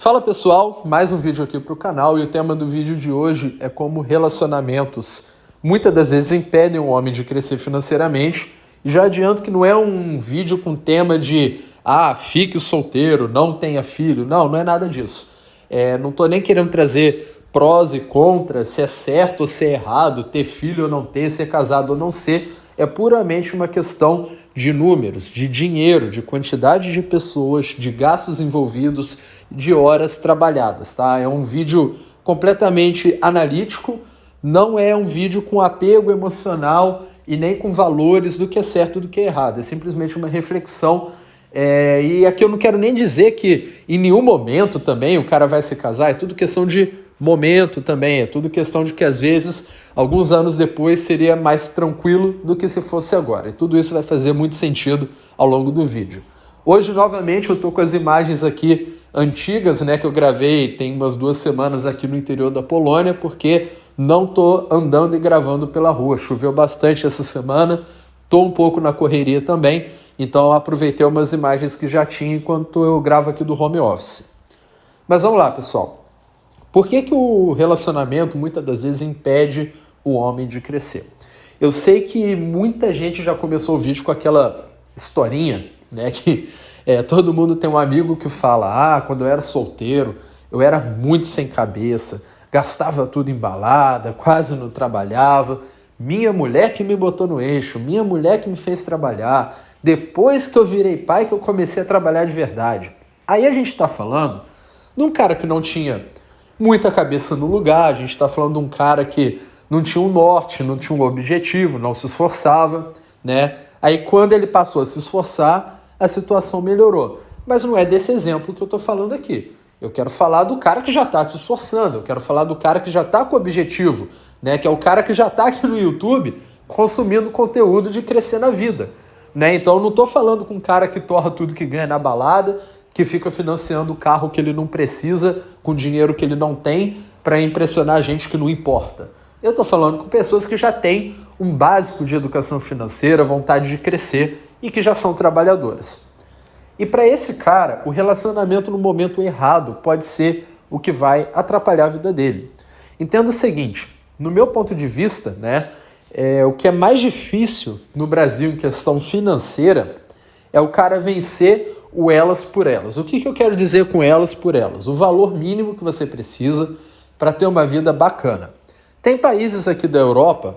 Fala pessoal, mais um vídeo aqui para o canal e o tema do vídeo de hoje é como relacionamentos muitas das vezes impedem o homem de crescer financeiramente. E já adianto que não é um vídeo com tema de fique solteiro, não tenha filho, não é nada disso. Não estou nem querendo trazer prós e contras, se é certo ou se é errado, ter filho ou não ter, ser casado ou não ser. É puramente uma questão de números, de dinheiro, de quantidade de pessoas, de gastos envolvidos, de horas trabalhadas, tá? É um vídeo completamente analítico, não é um vídeo com apego emocional e nem com valores do que é certo e do que é errado. É simplesmente uma reflexão. E aqui eu não quero nem dizer que em nenhum momento também o cara vai se casar, é tudo questão de momento também, é tudo questão de que às vezes, alguns anos depois, seria mais tranquilo do que se fosse agora. E tudo isso vai fazer muito sentido ao longo do vídeo. Hoje, novamente, eu estou com as imagens aqui antigas, né, que eu gravei tem umas 2 semanas aqui no interior da Polônia, porque não estou andando e gravando pela rua. Choveu bastante essa semana, estou um pouco na correria também, então eu aproveitei umas imagens que já tinha enquanto eu gravo aqui do home office. Mas vamos lá, pessoal. Por que o relacionamento muitas das vezes impede o homem de crescer? Eu sei que muita gente já começou o vídeo com aquela historinha, né, que todo mundo tem um amigo que fala, quando eu era solteiro, eu era muito sem cabeça, gastava tudo em balada, quase não trabalhava, minha mulher que me botou no eixo, minha mulher que me fez trabalhar, depois que eu virei pai que eu comecei a trabalhar de verdade. Aí a gente está falando de um cara que não tinha muita cabeça no lugar, a gente está falando de um cara que não tinha um norte, não tinha um objetivo, não se esforçava, né? Aí quando ele passou a se esforçar, a situação melhorou. Mas não é desse exemplo que eu estou falando aqui. Eu quero falar do cara que já está se esforçando, eu quero falar do cara que já está com objetivo, né? Que é o cara que já está aqui no YouTube consumindo conteúdo de crescer na vida, né? Então eu não estou falando com um cara que torra tudo que ganha na balada, que fica financiando o carro que ele não precisa, com dinheiro que ele não tem, para impressionar a gente que não importa. Eu estou falando com pessoas que já têm um básico de educação financeira, vontade de crescer e que já são trabalhadoras. E para esse cara, o relacionamento no momento errado pode ser o que vai atrapalhar a vida dele. Entenda o seguinte, no meu ponto de vista, né, o que é mais difícil no Brasil em questão financeira é o cara vencer o elas por elas. O que eu quero dizer com elas por elas? O valor mínimo que você precisa para ter uma vida bacana. Tem países aqui da Europa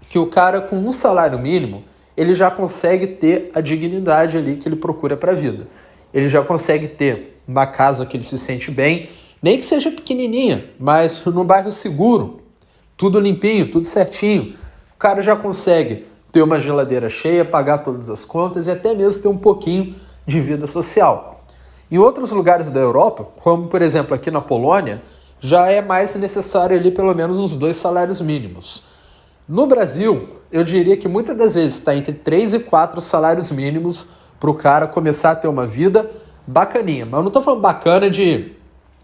que o cara com um salário mínimo, ele já consegue ter a dignidade ali que ele procura para a vida. Ele já consegue ter uma casa que ele se sente bem, nem que seja pequenininha, mas num bairro seguro, tudo limpinho, tudo certinho. O cara já consegue ter uma geladeira cheia, pagar todas as contas e até mesmo ter um pouquinho de vida social. Em outros lugares da Europa, como por exemplo aqui na Polônia, já é mais necessário ali pelo menos uns 2 salários mínimos. No Brasil, eu diria que muitas das vezes está entre 3 e 4 salários mínimos para o cara começar a ter uma vida bacaninha. Mas eu não estou falando bacana de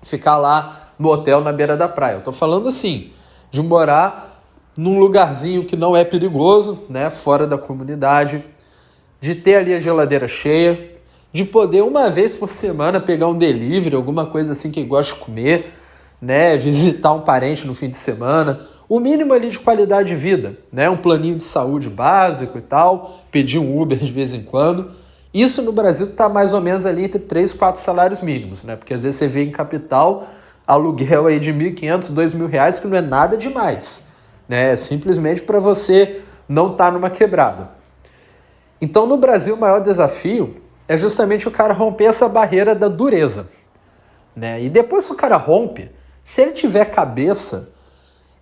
ficar lá no hotel na beira da praia. Eu estou falando assim, de morar num lugarzinho que não é perigoso, né, fora da comunidade, de ter ali a geladeira cheia, de poder uma vez por semana pegar um delivery, alguma coisa assim que gosta de comer, né, visitar um parente no fim de semana, o mínimo ali de qualidade de vida, né, um planinho de saúde básico e tal, pedir um Uber de vez em quando. Isso no Brasil está mais ou menos ali entre 3 e 4 salários mínimos, né, porque às vezes você vê em capital aluguel aí de R$1.500, R$2.000, que não é nada demais, né, é simplesmente para você não estar numa quebrada. Então no Brasil o maior desafio é justamente o cara romper essa barreira da dureza, né? E depois que o cara rompe, se ele tiver cabeça,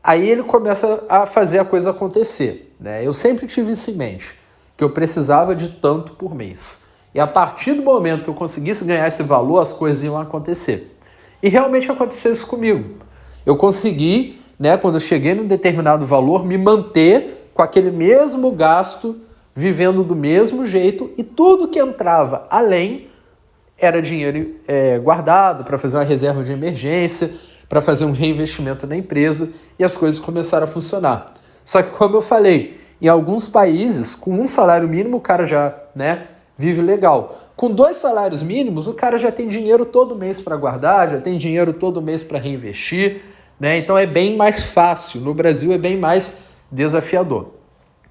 aí ele começa a fazer a coisa acontecer, né? Eu sempre tive isso em mente, que eu precisava de tanto por mês. E a partir do momento que eu conseguisse ganhar esse valor, as coisas iam acontecer. E realmente aconteceu isso comigo. Eu consegui, né, quando eu cheguei num determinado valor, me manter com aquele mesmo gasto, vivendo do mesmo jeito, e tudo que entrava além era dinheiro guardado para fazer uma reserva de emergência, para fazer um reinvestimento na empresa, e as coisas começaram a funcionar. Só que, como eu falei, em alguns países, com um salário mínimo, o cara já, né, vive legal. Com 2 salários mínimos, o cara já tem dinheiro todo mês para guardar, já tem dinheiro todo mês para reinvestir, né? Então é bem mais fácil. No Brasil é bem mais desafiador.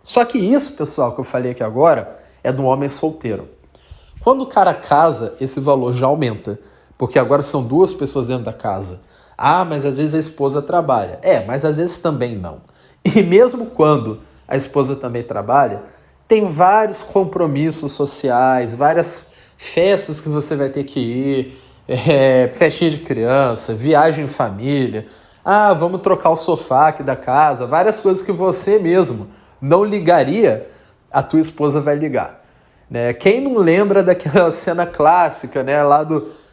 Só que isso, pessoal, que eu falei aqui agora, é do homem solteiro. Quando o cara casa, esse valor já aumenta, porque agora são 2 pessoas dentro da casa. Ah, mas às vezes a esposa trabalha. Mas às vezes também não. E mesmo quando a esposa também trabalha, tem vários compromissos sociais, várias festas que você vai ter que ir, festinha de criança, viagem em família. Ah, vamos trocar o sofá aqui da casa, várias coisas que você mesmo não ligaria, a tua esposa vai ligar. Né? Quem não lembra daquela cena clássica, né, lá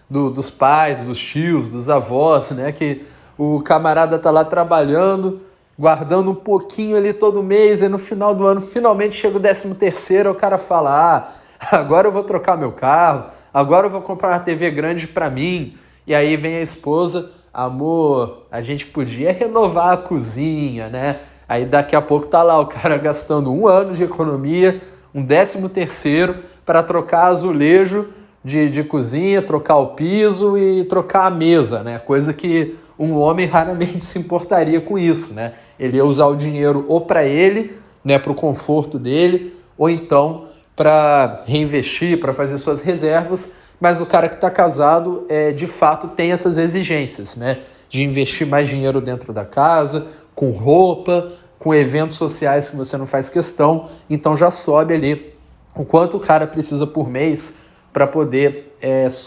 dos pais, dos tios, dos avós, né, que o camarada tá lá trabalhando, guardando um pouquinho ali todo mês, e no final do ano finalmente chega o 13º, o cara fala, agora eu vou trocar meu carro, agora eu vou comprar uma TV grande para mim, e aí vem a esposa, amor, a gente podia renovar a cozinha, né? Aí daqui a pouco tá lá o cara gastando 1 ano de economia, um 13º para trocar azulejo de cozinha, trocar o piso e trocar a mesa, né? Coisa que um homem raramente se importaria com isso, né? Ele ia usar o dinheiro ou para ele, né, para o conforto dele, ou então para reinvestir, para fazer suas reservas, mas o cara que está casado, de fato, tem essas exigências, né? De investir mais dinheiro dentro da casa, com roupa, com eventos sociais que você não faz questão, então já sobe ali o quanto o cara precisa por mês para poder,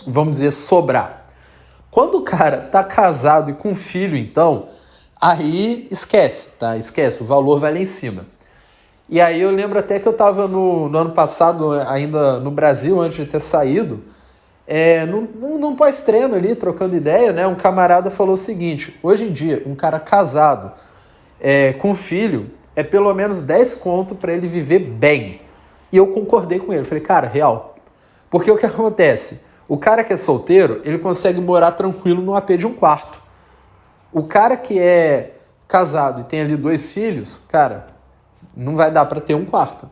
vamos dizer, sobrar. Quando o cara tá casado e com filho, então, aí esquece, tá? Esquece, o valor vai lá em cima. E aí eu lembro até que eu estava no ano passado, ainda no Brasil, antes de ter saído, num pós-treino ali, trocando ideia, né? Um camarada falou o seguinte, hoje em dia, um cara casado com filho, é pelo menos 10 conto para ele viver bem. E eu concordei com ele, falei, cara, real. Porque o que acontece? O cara que é solteiro, ele consegue morar tranquilo num AP de 1 quarto. O cara que é casado e tem ali 2 filhos, cara, não vai dar para ter 1 quarto.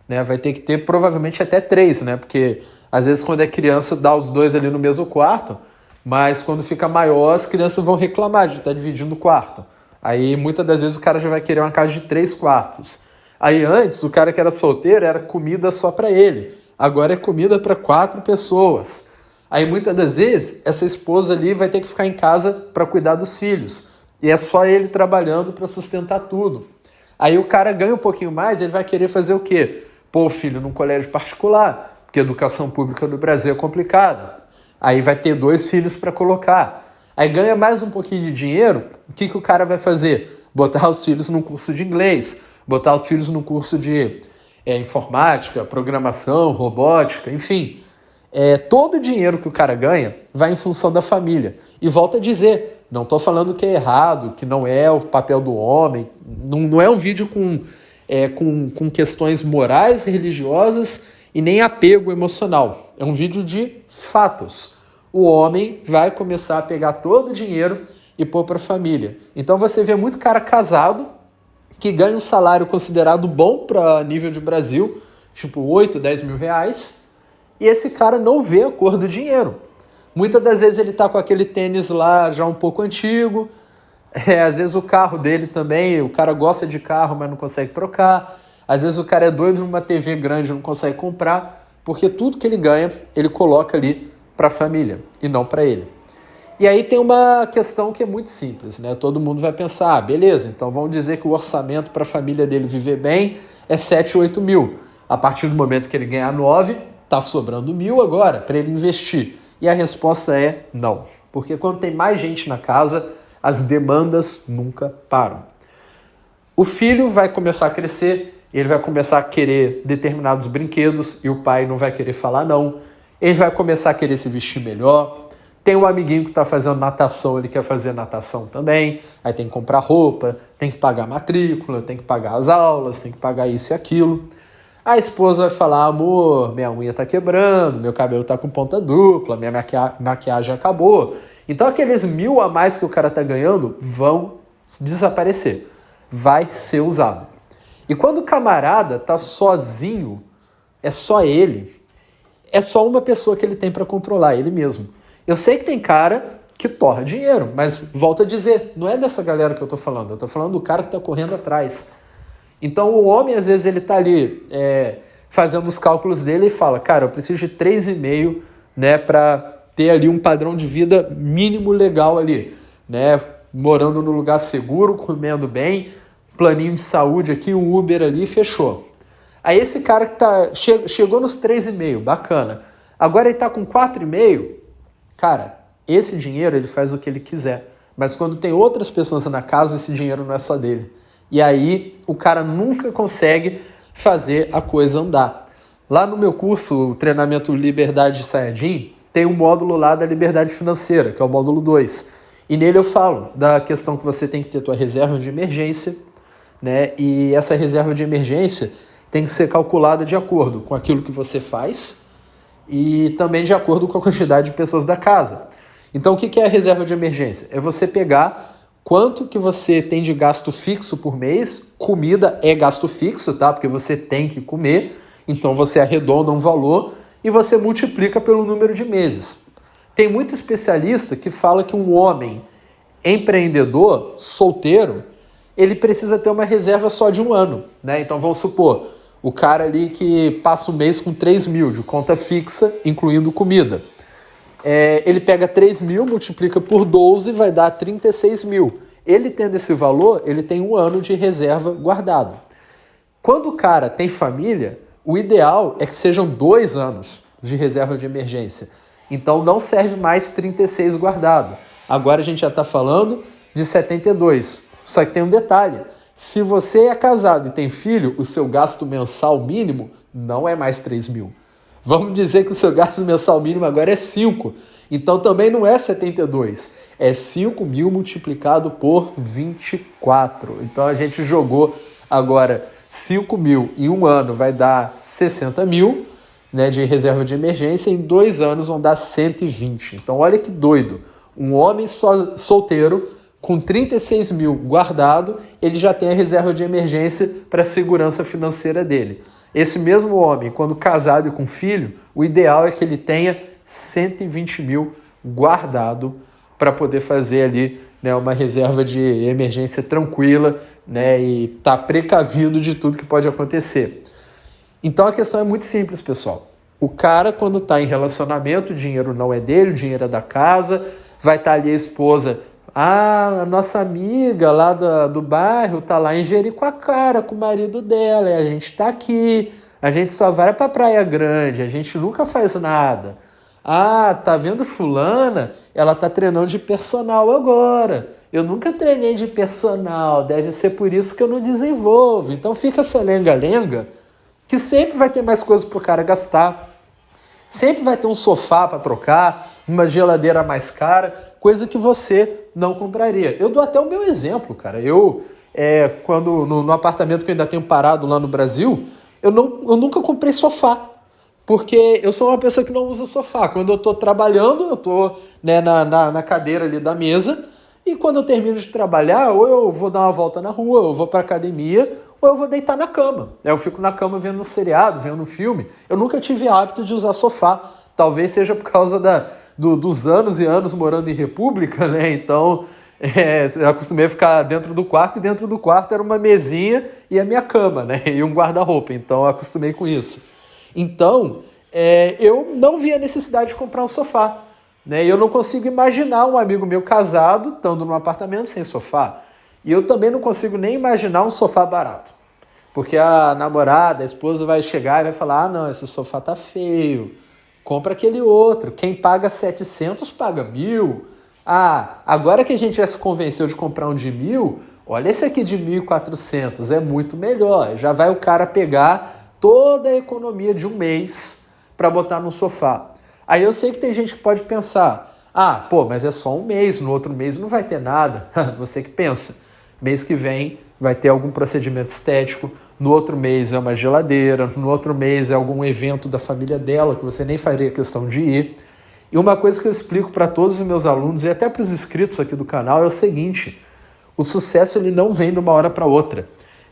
Né? Vai ter que ter provavelmente até 3, né? Porque às vezes quando é criança dá os 2 ali no mesmo quarto, mas quando fica maior as crianças vão reclamar de estar dividindo o quarto. Aí muitas das vezes o cara já vai querer uma casa de 3 quartos. Aí antes o cara que era solteiro era comida só para ele. Agora é comida para 4 pessoas. Aí muitas das vezes essa esposa ali vai ter que ficar em casa para cuidar dos filhos. E é só ele trabalhando para sustentar tudo. Aí o cara ganha um pouquinho mais, ele vai querer fazer o quê? Pôr o filho num colégio particular, porque a educação pública no Brasil é complicada. Aí vai ter 2 filhos para colocar. Aí ganha mais um pouquinho de dinheiro, o que o cara vai fazer? Botar os filhos num curso de inglês, botar os filhos num curso de informática, programação, robótica, enfim. Todo o dinheiro que o cara ganha vai em função da família. E volto a dizer, não estou falando que é errado, que não é o papel do homem, não é um vídeo com questões morais, religiosas e nem apego emocional. É um vídeo de fatos. O homem vai começar a pegar todo o dinheiro e pôr para a família. Então você vê muito cara casado que ganha um salário considerado bom para nível de Brasil, tipo 8, 10 mil reais, e esse cara não vê a cor do dinheiro. Muitas das vezes ele tá com aquele tênis lá já um pouco antigo, às vezes o carro dele também, o cara gosta de carro, mas não consegue trocar, às vezes o cara é doido numa TV grande e não consegue comprar, porque tudo que ele ganha, ele coloca ali para a família e não para ele. E aí tem uma questão que é muito simples, né? Todo mundo vai pensar, beleza, então vamos dizer que o orçamento para a família dele viver bem é 7, 8 mil. A partir do momento que ele ganhar 9, tá sobrando 1.000 agora para ele investir. E a resposta é não, porque quando tem mais gente na casa, as demandas nunca param. O filho vai começar a crescer, ele vai começar a querer determinados brinquedos e o pai não vai querer falar não. Ele vai começar a querer se vestir melhor. Tem um amiguinho que está fazendo natação, ele quer fazer natação também. Aí tem que comprar roupa, tem que pagar matrícula, tem que pagar as aulas, tem que pagar isso e aquilo. A esposa vai falar, amor, minha unha está quebrando, meu cabelo está com ponta dupla, minha maquiagem acabou. Então aqueles 1.000 a mais que o cara está ganhando vão desaparecer. Vai ser usado. E quando o camarada está sozinho, é só ele, é só uma pessoa que ele tem para controlar, ele mesmo. Eu sei que tem cara que torra dinheiro, mas volto a dizer, não é dessa galera que eu tô falando do cara que tá correndo atrás. Então o homem, às vezes, ele tá ali fazendo os cálculos dele e fala, cara, eu preciso de 3,5, né, para ter ali um padrão de vida mínimo legal ali, né, morando num lugar seguro, comendo bem, planinho de saúde aqui, um Uber ali, fechou. Aí esse cara que chegou nos 3,5, bacana. Agora ele tá com 4,5, cara, esse dinheiro ele faz o que ele quiser. Mas quando tem outras pessoas na casa, esse dinheiro não é só dele. E aí o cara nunca consegue fazer a coisa andar. Lá no meu curso, o treinamento Liberdade Saiyajin, tem um módulo lá da liberdade financeira, que é o módulo 2. E nele eu falo da questão que você tem que ter tua reserva de emergência, né? E essa reserva de emergência tem que ser calculada de acordo com aquilo que você faz e também de acordo com a quantidade de pessoas da casa. Então o que é a reserva de emergência? É você pegar quanto que você tem de gasto fixo por mês. Comida é gasto fixo, tá? Porque você tem que comer, então você arredonda um valor e você multiplica pelo número de meses. Tem muito especialista que fala que um homem empreendedor, solteiro, ele precisa ter uma reserva só de 1 ano, né? Então vamos supor, o cara ali que passa o mês com 3.000 de conta fixa, incluindo comida. Ele pega 3.000, multiplica por 12, vai dar 36.000. Ele tendo esse valor, ele tem 1 ano de reserva guardado. Quando o cara tem família, o ideal é que sejam 2 anos de reserva de emergência. Então não serve mais 36 guardado. Agora a gente já está falando de 72. Só que tem um detalhe. Se você é casado e tem filho, o seu gasto mensal mínimo não é mais 3.000. Vamos dizer que o seu gasto mensal mínimo agora é 5. Então também não é 72. É 5.000 multiplicado por 24. Então a gente jogou agora 5.000 em 1 ano vai dar 60.000, né, de reserva de emergência. Em 2 anos vão dar 120. Então olha que doido. Um homem solteiro com 36.000 guardado, ele já tem a reserva de emergência para a segurança financeira dele. Esse mesmo homem, quando casado e com filho, o ideal é que ele tenha 120.000 guardado para poder fazer ali, né, uma reserva de emergência tranquila, né, e tá precavido de tudo que pode acontecer. Então a questão é muito simples, pessoal. O cara, quando está em relacionamento, o dinheiro não é dele, o dinheiro é da casa, vai estar ali a esposa. A nossa amiga lá do bairro tá lá em Jericoacoara com o marido dela, e a gente tá aqui, a gente só vai pra Praia Grande, a gente nunca faz nada. Ah, tá vendo fulana? Ela tá treinando de personal agora. Eu nunca treinei de personal, deve ser por isso que eu não desenvolvo. Então fica essa lenga-lenga, que sempre vai ter mais coisas pro cara gastar. Sempre vai ter um sofá para trocar, uma geladeira mais cara, coisa que você não compraria. Eu dou até o meu exemplo, cara. Eu, quando no apartamento que eu ainda tenho parado lá no Brasil, eu nunca comprei sofá. Porque eu sou uma pessoa que não usa sofá. Quando eu estou trabalhando, eu estou, né, na cadeira ali da mesa. E quando eu termino de trabalhar, ou eu vou dar uma volta na rua, ou eu vou para academia, ou eu vou deitar na cama. Eu fico na cama vendo um seriado, vendo um filme. Eu nunca tive hábito de usar sofá. Talvez seja por causa dos anos e anos morando em república, né? Então, eu acostumei a ficar dentro do quarto, e dentro do quarto era uma mesinha e a minha cama, né? E um guarda-roupa. Então, eu acostumei com isso. Então, eu não vi a necessidade de comprar um sofá, né? E eu não consigo imaginar um amigo meu casado estando num apartamento sem sofá. E eu também não consigo nem imaginar um sofá barato. Porque a namorada, a esposa vai chegar e vai falar, ah, não, esse sofá tá feio. Compra aquele outro. Quem paga 700 paga 1.000. Ah, agora que a gente já se convenceu de comprar um de 1.000, olha esse aqui de 1.400, é muito melhor. Já vai o cara pegar toda a economia de um mês para botar no sofá. Aí eu sei que tem gente que pode pensar, ah, pô, mas é só um mês, no outro mês não vai ter nada. Você que pensa. Mês que vem vai ter algum procedimento estético, no outro mês é uma geladeira, no outro mês é algum evento da família dela que você nem faria questão de ir. E uma coisa que eu explico para todos os meus alunos e até para os inscritos aqui do canal é o seguinte, o sucesso ele não vem de uma hora para outra.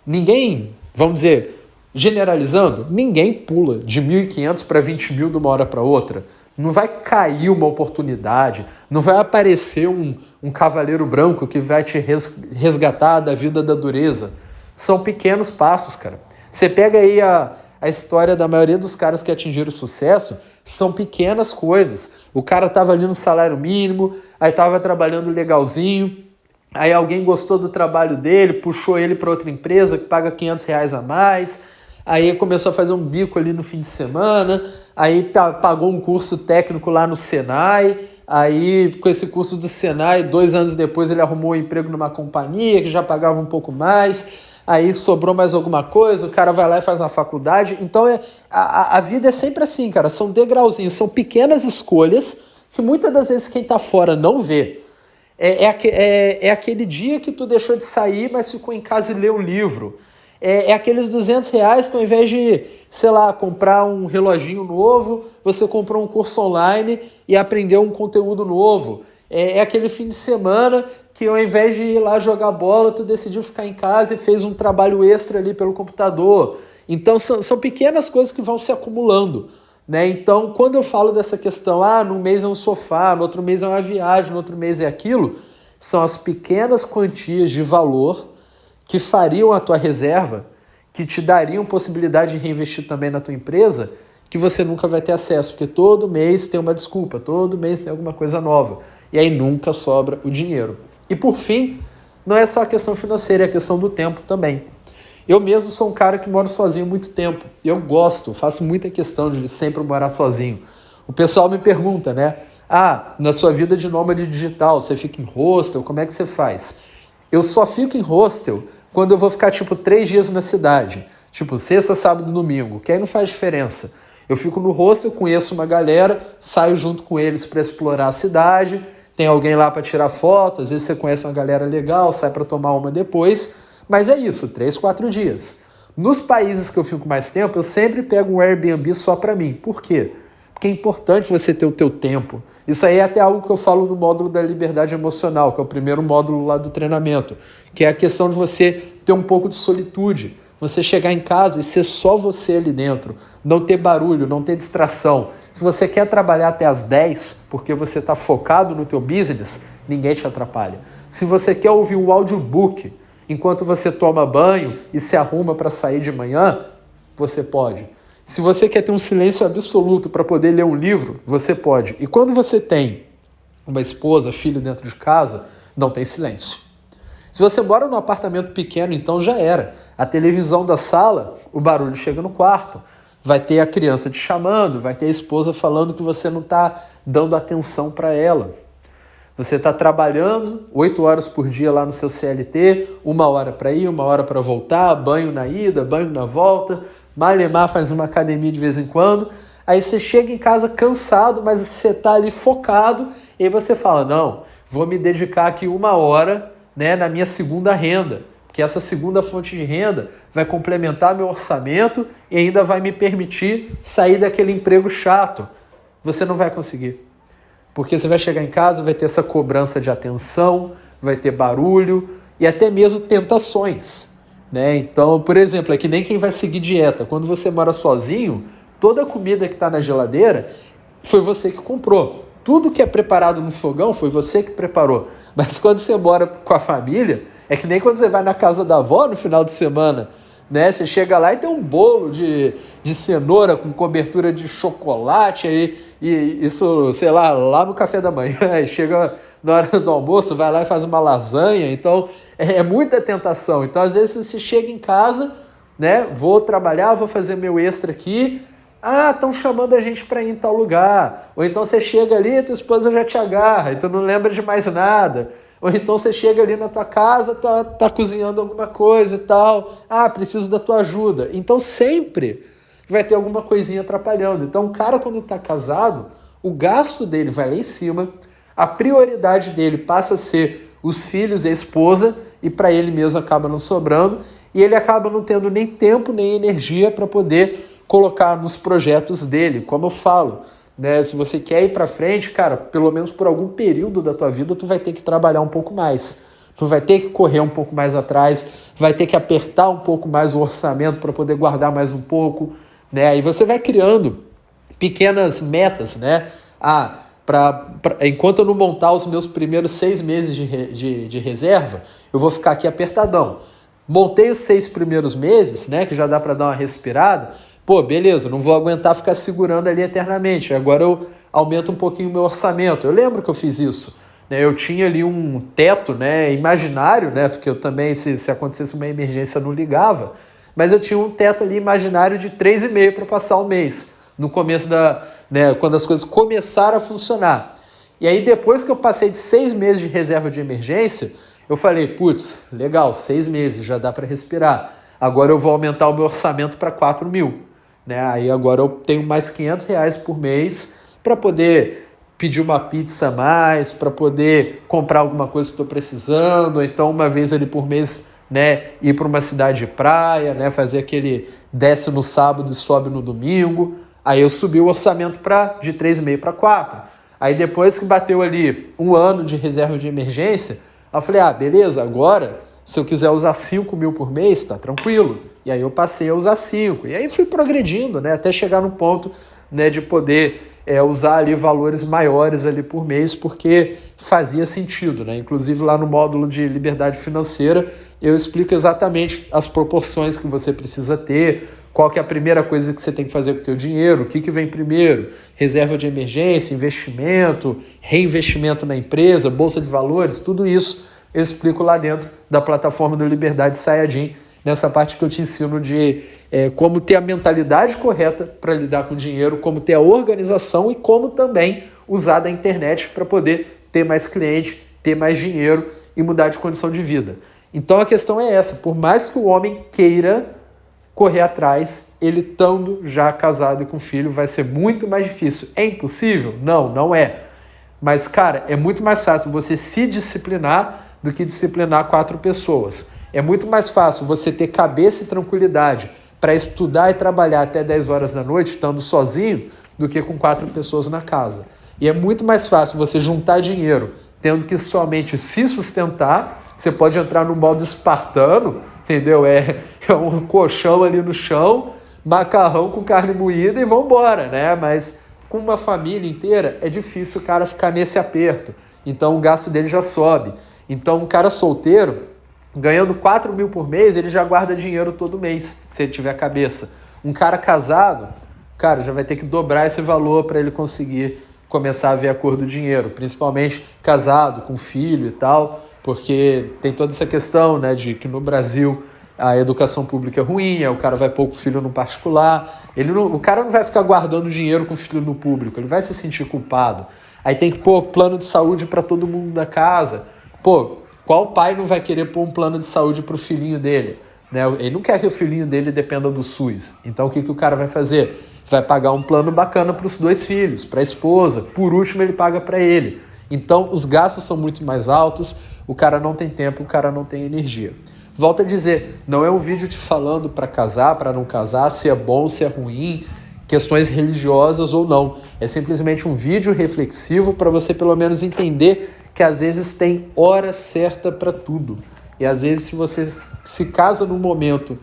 Ninguém, vamos dizer, Generalizando, ninguém pula de 1.500 para 20 mil de uma hora para outra. Não vai cair uma oportunidade, não vai aparecer um cavaleiro branco que vai te resgatar da vida da dureza. São pequenos passos, cara. Você pega aí a história da maioria dos caras que atingiram sucesso, são pequenas coisas. O cara tava ali no salário mínimo, aí tava trabalhando legalzinho, aí alguém gostou do trabalho dele, puxou ele para outra empresa que paga R$500 a mais, aí começou a fazer um bico ali no fim de semana, aí pagou um curso técnico lá no Senai, aí com esse curso do Senai, 2 anos depois ele arrumou um emprego numa companhia que já pagava um pouco mais, aí sobrou mais alguma coisa, o cara vai lá e faz uma faculdade. Então a vida é sempre assim, cara, são degrauzinhos, são pequenas escolhas que muitas das vezes quem tá fora não vê. É aquele dia que tu deixou de sair, mas ficou em casa e leu um livro. É aqueles R$200 que ao invés de, sei lá, comprar um reloginho novo, você comprou um curso online e aprendeu um conteúdo novo. É aquele fim de semana que ao invés de ir lá jogar bola, tu decidiu ficar em casa e fez um trabalho extra ali pelo computador. Então são pequenas coisas que vão se acumulando, né? Então quando eu falo dessa questão, num mês é um sofá, no outro mês é uma viagem, no outro mês é aquilo, são as pequenas quantias de valor que fariam a tua reserva, que te dariam possibilidade de reinvestir também na tua empresa, que você nunca vai ter acesso, porque todo mês tem uma desculpa, todo mês tem alguma coisa nova, e aí nunca sobra o dinheiro. E por fim, não é só a questão financeira, é a questão do tempo também. Eu mesmo sou um cara que moro sozinho há muito tempo, eu faço muita questão de sempre morar sozinho. O pessoal me pergunta, né? Na sua vida de nômade digital, você fica em hostel, como é que você faz? Eu só fico em hostel quando eu vou ficar, 3 dias na cidade. Sexta, sábado e domingo, que aí não faz diferença. Eu fico no hostel, conheço uma galera, saio junto com eles para explorar a cidade, tem alguém lá para tirar foto, às vezes você conhece uma galera legal, sai para tomar uma depois, mas é isso, 3, 4 dias. Nos países que eu fico mais tempo, eu sempre pego um Airbnb só para mim. Por quê? Porque é importante você ter o teu tempo. Isso aí é até algo que eu falo no módulo da liberdade emocional, que é o primeiro módulo lá do treinamento, que é a questão de você ter um pouco de solitude. Você chegar em casa e ser só você ali dentro, não ter barulho, não ter distração. Se você quer trabalhar até as 10, porque você está focado no teu business, ninguém te atrapalha. Se você quer ouvir um audiobook enquanto você toma banho e se arruma para sair de manhã, você pode. Se você quer ter um silêncio absoluto para poder ler um livro, você pode. E quando você tem uma esposa, filho dentro de casa, não tem silêncio. Se você mora num apartamento pequeno, então já era. A televisão da sala, o barulho chega no quarto. Vai ter a criança te chamando, vai ter a esposa falando que você não está dando atenção para ela. Você está trabalhando 8 horas por dia lá no seu CLT, 1 hora para ir, 1 hora para voltar, banho na ida, banho na volta, malemar faz uma academia de vez em quando, aí você chega em casa cansado, mas você está ali focado, e aí você fala, não, vou me dedicar aqui 1 hora, né, na minha segunda renda, porque essa segunda fonte de renda vai complementar meu orçamento e ainda vai me permitir sair daquele emprego chato. Você não vai conseguir. Porque você vai chegar em casa, vai ter essa cobrança de atenção, vai ter barulho e até mesmo tentações, né? Então, por exemplo, é que nem quem vai seguir dieta. Quando você mora sozinho, toda a comida que está na geladeira foi você que comprou. Tudo que é preparado no fogão foi você que preparou. Mas quando você mora com a família, é que nem quando você vai na casa da avó no final de semana, né? Você chega lá e tem um bolo de cenoura com cobertura de chocolate, e isso, sei lá no café da manhã, aí chega na hora do almoço, vai lá e faz uma lasanha, então é muita tentação. Então às vezes você chega em casa, né? Vou trabalhar, vou fazer meu extra aqui, estão chamando a gente para ir em tal lugar. Ou então você chega ali e tua esposa já te agarra, e tu não lembra de mais nada. Ou então você chega ali na tua casa, tá cozinhando alguma coisa e tal. Preciso da tua ajuda. Então sempre vai ter alguma coisinha atrapalhando. Então o cara, quando tá casado, o gasto dele vai lá em cima, a prioridade dele passa a ser os filhos e a esposa, e para ele mesmo acaba não sobrando, e ele acaba não tendo nem tempo nem energia para poder colocar nos projetos dele, como eu falo, né? Se você quer ir para frente, cara, pelo menos por algum período da tua vida, tu vai ter que trabalhar um pouco mais. tu vai ter que correr um pouco mais atrás, vai ter que apertar um pouco mais o orçamento para poder guardar mais um pouco, né? Aí você vai criando pequenas metas, né? Enquanto eu não montar os meus primeiros 6 meses de reserva, eu vou ficar aqui apertadão. Montei os 6 primeiros meses, né? Que já dá para dar uma respirada. Pô, beleza, não vou aguentar ficar segurando ali eternamente. Agora eu aumento um pouquinho o meu orçamento. Eu lembro que eu fiz isso. Né? Eu tinha ali um teto, né, imaginário, né? Porque eu também, se acontecesse uma emergência, não ligava. Mas eu tinha um teto ali imaginário de 3,5 para passar o mês. No começo quando as coisas começaram a funcionar. E aí depois que eu passei de 6 meses de reserva de emergência, eu falei, putz, legal, 6 meses, já dá para respirar. Agora eu vou aumentar o meu orçamento para 4 mil. Né? Aí agora eu tenho mais R$500 por mês para poder pedir uma pizza a mais, para poder comprar alguma coisa que estou precisando, ou então uma vez ali por mês, né, ir para uma cidade de praia, né, fazer aquele desce no sábado e sobe no domingo. Aí eu subi o orçamento de 3,5 para 4. Aí depois que bateu ali um ano de reserva de emergência, eu falei, beleza, agora se eu quiser usar 5 mil por mês, tá tranquilo. E aí eu passei a usar 5. E aí fui progredindo, né, até chegar no ponto, né, de poder usar ali valores maiores ali por mês, porque fazia sentido, né? Inclusive lá no módulo de liberdade financeira, eu explico exatamente as proporções que você precisa ter, qual que é a primeira coisa que você tem que fazer com o teu dinheiro, o que vem primeiro, reserva de emergência, investimento, reinvestimento na empresa, bolsa de valores, tudo isso eu explico lá dentro da plataforma do Liberdade Sayajin, nessa parte que eu te ensino de como ter a mentalidade correta para lidar com o dinheiro, como ter a organização e como também usar da internet para poder ter mais cliente, ter mais dinheiro e mudar de condição de vida. Então a questão é essa, por mais que o homem queira correr atrás, ele estando já casado e com filho, vai ser muito mais difícil. É impossível? Não, não é. Mas, cara, é muito mais fácil você se disciplinar do que disciplinar 4 pessoas. É muito mais fácil você ter cabeça e tranquilidade para estudar e trabalhar até 10 horas da noite, estando sozinho, do que com 4 pessoas na casa. E é muito mais fácil você juntar dinheiro, tendo que somente se sustentar. Você pode entrar no modo espartano, entendeu? É um colchão ali no chão, macarrão com carne moída e vambora, né? Mas com uma família inteira é difícil o cara ficar nesse aperto. Então o gasto dele já sobe. Então um cara solteiro, ganhando 4 mil por mês, ele já guarda dinheiro todo mês, se ele tiver cabeça. Um cara casado, cara, já vai ter que dobrar esse valor para ele conseguir começar a ver a cor do dinheiro, principalmente casado, com filho e tal, porque tem toda essa questão, né, de que no Brasil a educação pública é ruim, aí o cara vai pôr o filho no particular, o cara não vai ficar guardando dinheiro com o filho no público, ele vai se sentir culpado. Aí tem que pôr plano de saúde para todo mundo da casa. Pô, qual pai não vai querer pôr um plano de saúde para o filhinho dele? Né? Ele não quer que o filhinho dele dependa do SUS. Então o que o cara vai fazer? Vai pagar um plano bacana para os 2 filhos, para a esposa. Por último, ele paga para ele. Então os gastos são muito mais altos, o cara não tem tempo, o cara não tem energia. Volto a dizer, não é um vídeo te falando para casar, para não casar, se é bom, se é ruim, questões religiosas ou não. É simplesmente um vídeo reflexivo para você pelo menos entender que às vezes tem hora certa para tudo. E às vezes se você se casa num momento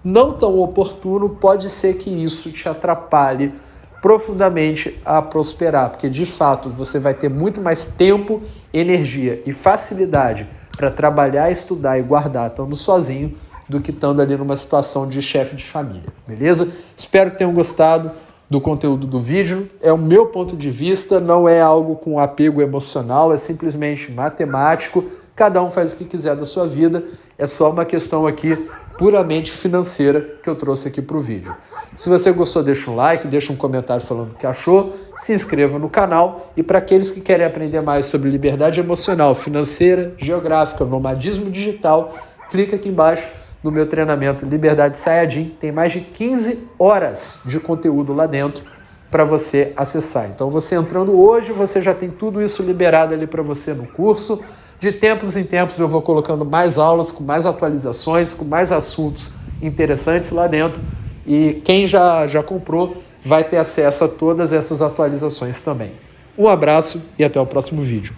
não tão oportuno, pode ser que isso te atrapalhe profundamente a prosperar, porque de fato você vai ter muito mais tempo, energia e facilidade para trabalhar, estudar e guardar estando sozinho do que estando ali numa situação de chefe de família, beleza? Espero que tenham gostado do conteúdo do vídeo. É o meu ponto de vista, não é algo com apego emocional, é simplesmente matemático. Cada um faz o que quiser da sua vida, é só uma questão aqui puramente financeira que eu trouxe aqui para o vídeo. Se você gostou, deixa um like, deixa um comentário falando o que achou, se inscreva no canal e para aqueles que querem aprender mais sobre liberdade emocional, financeira, geográfica, nomadismo digital, clica aqui embaixo no meu treinamento Liberdade Sayajin. Tem mais de 15 horas de conteúdo lá dentro para você acessar. Então você entrando hoje, você já tem tudo isso liberado ali para você no curso. De tempos em tempos eu vou colocando mais aulas, com mais atualizações, com mais assuntos interessantes lá dentro. E quem já comprou vai ter acesso a todas essas atualizações também. Um abraço e até o próximo vídeo.